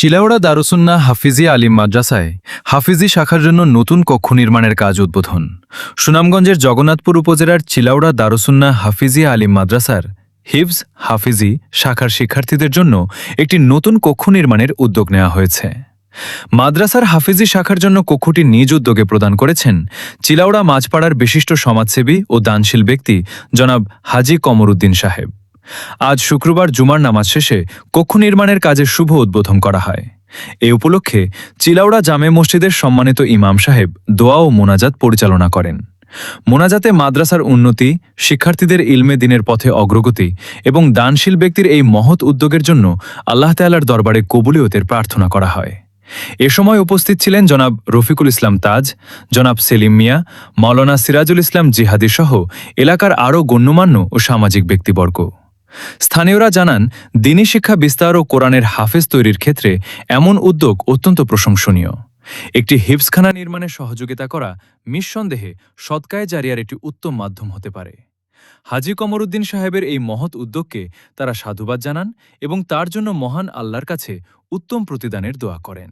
চিলাউড়া দারুসুন্নাহ হাফিজি আলিম মাদ্রাসায় হাফিজি শাখার জন্য নতুন কক্ষ নির্মাণের কাজ উদ্বোধন। সুনামগঞ্জের জগন্নাথপুর উপজেলার চিলাউড়া দারুসুন্নাহ হাফিজি আলিম মাদ্রাসার হিফজ হাফিজি শাখার শিক্ষার্থীদের জন্য একটি নতুন কক্ষ নির্মাণের উদ্যোগ নেওয়া হয়েছে। মাদ্রাসার হাফিজি শাখার জন্য কক্ষটি নিজ উদ্যোগে প্রদান করেছেন চিলাউড়া মাঝপাড়ার বিশিষ্ট সমাজসেবী ও দানশীল ব্যক্তি জনাব হাজী কমরউদ্দিন সাহেব। আজ শুক্রবার জুমার নামাজ শেষে কক্ষ নির্মাণের কাজের শুভ উদ্বোধন করা হয়। এ উপলক্ষে চিলাউড়া জামে মসজিদের সম্মানিত ইমাম সাহেব দোয়া ও মোনাজাত পরিচালনা করেন। মোনাজাতে মাদ্রাসার উন্নতি, শিক্ষার্থীদের ইলমে দিনের পথে অগ্রগতি এবং দানশীল ব্যক্তির এই মহৎ উদ্যোগের জন্য আল্লাহ তাআলার দরবারে কবুলিয়তের প্রার্থনা করা হয়। এ সময় উপস্থিত ছিলেন জনাব রফিকুল ইসলাম তাজ, জনাব সেলিম মিয়া, মাওলানা সিরাজুল ইসলাম জিহাদি সহ এলাকার আরও গণ্যমান্য ও সামাজিক ব্যক্তিবর্গ। স্থানীয়রা জানান, দ্বীনি শিক্ষা বিস্তার ও কোরআনের হাফেজ তৈরির ক্ষেত্রে এমন উদ্যোগ অত্যন্ত প্রশংসনীয়। একটি হিফজখানা নির্মাণে সহযোগিতা করা নিঃসন্দেহে সদকায়ে জারিয়ার একটি উত্তম মাধ্যম হতে পারে। হাজী কমরউদ্দিন সাহেবের এই মহৎ উদ্যোগকে তারা সাধুবাদ জানান এবং তার জন্য মহান আল্লাহর কাছে উত্তম প্রতিদানের দোয়া করেন।